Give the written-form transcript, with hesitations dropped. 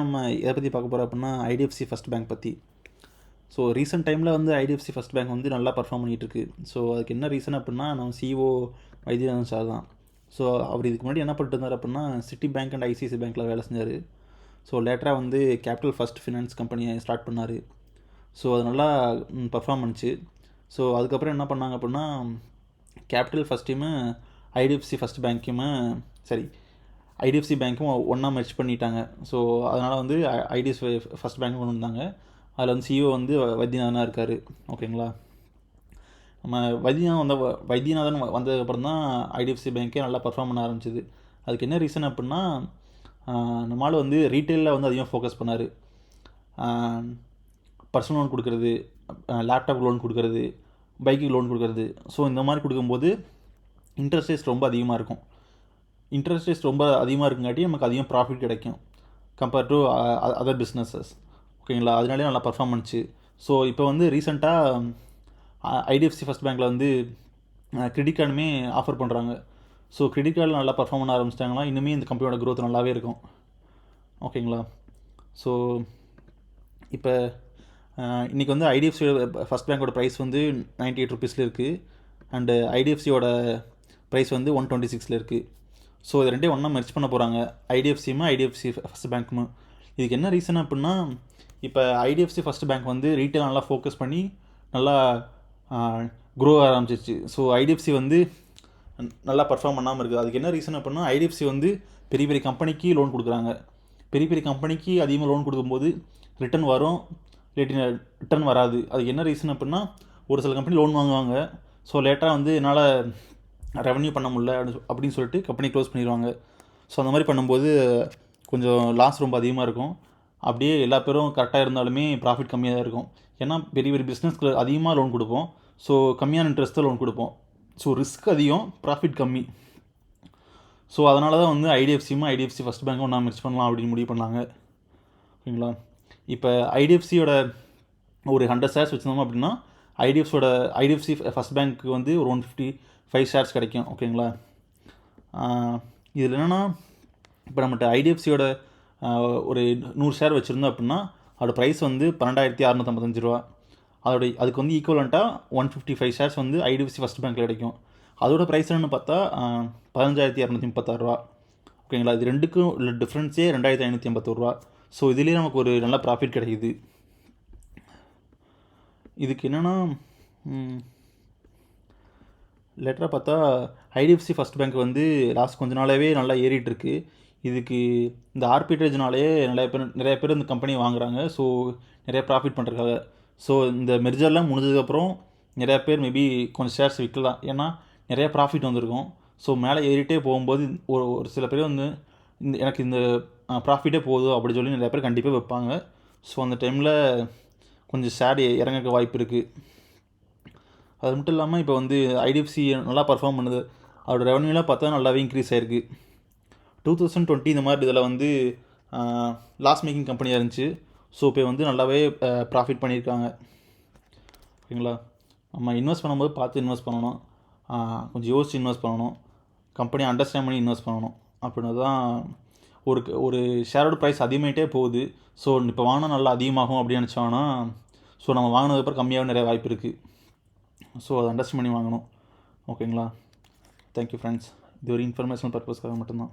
நம்ம எதை பற்றி பார்க்க போகிறோம் அப்படின்னா ஐடிஎஃப்சி ஃபஸ்ட் பேங்க் பற்றி. ஸோ ரீசெண்ட் டைமில் வந்து ஐடிஎஃப்சி ஃபஸ்ட் பேங்க் வந்து நல்லா பர்ஃபார்ம் பண்ணிகிட்ருக்கு. ஸோ அதுக்கு என்ன ரீசன் அப்படின்னா நம்ம சிஓ வைத்தியநாதன் சார் தான். ஸோ அவர் இதுக்கு முன்னாடி என்ன பண்ணிட்டு இருந்தார் அப்படின்னா சிட்டி பேங்க் அண்ட் ஐசிஐசி பேங்க்கில் வேலை செஞ்சார். ஸோ லேட்டராக வந்து கேபிட்டல் ஃபஸ்ட் ஃபினான்ஸ் கம்பெனியை ஸ்டார்ட் பண்ணார். ஸோ அது நல்லா பர்ஃபார்ம் பண்ணிச்சு. ஸோ அதுக்கப்புறம் என்ன பண்ணாங்க அப்படின்னா கேபிட்டல் ஃபஸ்ட்டையுமே ஐடிஎஃப்சி ஃபஸ்ட் பேங்க்கையுமே ஐடிஎஃப்சி பேங்க்கும் ஒன்றா மெர்ஜ் பண்ணிட்டாங்க. ஸோ அதனால் வந்து ஐடிஎஃப்சி ஃபஸ்ட் பேங்க் கொண்டு வந்தாங்க. அதில் வந்து சிஇஓ வந்து வைத்தியநாதனாக இருக்கார். ஓகேங்களா. நம்ம வைத்தியநாதன் வந்ததுக்கப்புறம் தான் ஐடிஎஃப்சி பேங்க்கே நல்லா பர்ஃபார்ம் பண்ண ஆரம்பிச்சிது. அதுக்கு என்ன ரீசன் அப்படின்னா நம்மளால் வந்து ரீட்டெயிலில் வந்து அதிகமாக ஃபோக்கஸ் பண்ணார். பர்சனல் லோன் கொடுக்குறது, லேப்டாப் லோன் கொடுக்குறது, பைக்குக்கு லோன் கொடுக்குறது. ஸோ இந்த மாதிரி கொடுக்கும்போது இன்ட்ரெஸ்ட் ரேட்ஸ் ரொம்ப அதிகமாக இருக்கும். இன்ட்ரெஸ்ட் ரேட்ஸ் ரொம்ப அதிகமாக இருக்குங்காட்டி நமக்கு அதிகம் ப்ராஃபிட் கிடைக்கும் கம்பேர்ட் டு அதர் பிஸ்னஸஸ். ஓகேங்களா. அதனாலே நல்லா பர்ஃபார்ம் பண்ணிச்சு. ஸோ இப்போ வந்து ரீசெண்டாக ஐடிஎஃப்சி ஃபஸ்ட் பேங்க்கில் வந்து கிரெடிட் கார்டுமே ஆஃபர் பண்ணுறாங்க. ஸோ கிரெடிட் கார்டில் நல்லா பர்ஃபார்ம் பண்ண ஆரம்பிச்சிட்டாங்கன்னா இன்னுமே இந்த கம்பெனியோட க்ரோத் நல்லாவே இருக்கும். ஓகேங்களா. ஸோ இப்போ இன்றைக்கி வந்து ஐடிஎஃப்சி ஃபஸ்ட் பேங்க்கோட ப்ரைஸ் வந்து 98 ரூபீஸில் இருக்குது. அண்டு ஐடிஎஃப்சியோட ப்ரைஸ் வந்து 126 இருக்குது. ஸோ இது ரெண்டே ஒன்றா மெர்ஜ் பண்ண போகிறாங்க, ஐடிஎஃப்சியுமே ஐடிஎஃப்சி ஃபஸ்ட் பேங்க்குமே. இதுக்கு என்ன ரீசன் அப்படின்னா இப்போ ஐடிஎஃப்சி ஃபஸ்ட் பேங்க் வந்து ரீட்டைல் நல்லா ஃபோக்கஸ் பண்ணி நல்லா க்ரோ ஆரம்பிச்சிருச்சு. ஸோ ஐடிஎஃப்சி வந்து நல்லா பர்ஃபார்ம் பண்ணாமல் இருக்குது. அதுக்கு என்ன ரீசன் அப்படின்னா ஐடிஎஃப்சி வந்து பெரிய பெரிய கம்பெனிக்கு லோன் கொடுக்குறாங்க. பெரிய பெரிய கம்பெனிக்கு அதிகமாக லோன் கொடுக்கும்போது ரிட்டர்ன் வரும், ரிட்டர்ன் வராது. அதுக்கு என்ன ரீசன் அப்படின்னா ஒரு சில கம்பெனி லோன் வாங்குவாங்க. ஸோ லேட்டராக வந்து என்னால் ரெவன்யூ பண்ண முடியல அப்படின்னு சொல்லிட்டு கம்பெனி க்ளோஸ் பண்ணிடுவாங்க. ஸோ அந்த மாதிரி பண்ணும்போது கொஞ்சம் லாஸ் ரொம்ப அதிகமாக இருக்கும். அப்படியே எல்லா பேரும் கரெக்டாக இருந்தாலுமே ப்ராஃபிட் கம்மியாக தான் இருக்கும். ஏன்னா பெரிய பெரிய பிஸ்னஸ்க்கு அதிகமாக லோன் கொடுப்போம். ஸோ கம்மியான இன்ட்ரெஸ்ட்டில் லோன் கொடுப்போம். ஸோ ரிஸ்க் அதிகம், ப்ராஃபிட் கம்மி. ஸோ அதனால தான் வந்து ஐடிஎஃப்சி ஃபஸ்ட் பேங்க்கும் ஒன்றா மெர்ஜ் பண்ணலாம் அப்படின்னு முடிவு பண்ணாங்க. ஓகேங்களா. இப்போ ஐடிஎஃப்சியோட ஒரு 100 ஷேர்ஸ் வச்சுருந்தோம் அப்படின்னா ஐடிஎஃப்சி ஃபஸ்ட் பேங்க்கு வந்து ஒரு 155 ஷேர்ஸ் கிடைக்கும். ஓகேங்களா. இதில் என்னென்னா இப்போ நம்மகிட்ட ஐடிஎஃப்சியோட ஒரு 100 ஷேர் வச்சுருந்தோம் அப்படின்னா அதோடய ப்ரைஸ் வந்து 12,655 ரூபா. அதுக்கு வந்து ஈக்குவலண்ட்டாக 155 ஷேர்ஸ் வந்து ஐடிஎஃப்சி ஃபஸ்ட் பேங்க்கில் கிடைக்கும். அதோட ப்ரைஸ் என்னென்னு பார்த்தா 15,236 ரூபா. ஓகேங்களா. இது ரெண்டுக்கும் உள்ள டிஃப்ரென்ஸே 2,581 ரூபா. ஸோ இதுலேயே நமக்கு ஒரு நல்ல ப்ராஃபிட் கிடைக்குது. இதுக்கு என்னென்னா லேட்டராக பார்த்தா ஐடிஎஃப்சி ஃபஸ்ட் பேங்க் வந்து லாஸ்ட் கொஞ்ச நாளாகவே நல்லா ஏறிட்டுருக்கு. இதுக்கு இந்த ஆர்பிட்ரேஜ்னாலே நிறைய பேர் இந்த கம்பெனி வாங்குறாங்க. ஸோ நிறைய ப்ராஃபிட் பண்ணுறதுக்காக. ஸோ இந்த மெர்ஜர்லாம் முடிஞ்சதுக்கப்புறம் நிறையா பேர் மேபி கொஞ்சம் ஷேர்ஸ் விற்கலாம். ஏன்னா நிறையா ப்ராஃபிட் வந்திருக்கும். ஸோ மேலே ஏறிட்டே போகும்போது ஒரு சில பேர் வந்து எனக்கு இந்த ப்ராஃபிட்டே போதும் அப்படி சொல்லி நிறைய பேர் கண்டிப்பாக வைப்பாங்க. ஸோ அந்த டைமில் கொஞ்சம் ஷேர் இறங்க வாய்ப்பு இருக்குது. அது மட்டும் இல்லாமல் இப்போ வந்து ஐடிஎஃப்சி நல்லா பர்ஃபார்ம் பண்ணுது. அதோட ரெவன்யூலாம் பார்த்தா நல்லாவே இன்க்ரீஸ் ஆகிருக்கு. 2020 இந்த மாதிரி இதில் வந்து லாஸ் மேக்கிங் கம்பெனியாக இருந்துச்சு. ஸோ இப்போ வந்து நல்லாவே ப்ராஃபிட் பண்ணியிருக்காங்க. ஓகேங்களா. நம்ம இன்வெஸ்ட் பண்ணும்போது பார்த்து இன்வெஸ்ட் பண்ணணும், கொஞ்சம் யோசிச்சு இன்வெஸ்ட் பண்ணணும், கம்பெனியை அண்டர்ஸ்டாண்ட் பண்ணி இன்வெஸ்ட் பண்ணணும். அப்படின்னா தான் ஒரு ஷேரோட ப்ரைஸ் அதிகமாகிட்டே போகுது. ஸோ இப்போ வாங்கினா நல்லா அதிகமாகும் அப்படின்னு நினச்சோன்னா ஸோ நம்ம வாங்கினதுக்கப்புறம் கம்மியாக நிறைய வாய்ப்பு இருக்குது. ஸோ அதை அண்டர்ஸ்டாண்ட் பண்ணி வாங்கணும். ஓகேங்களா. Thank you friends. இது ஒரு இன்ஃபர்மேஷனல் பர்பஸ்க்காக மட்டும்தான்.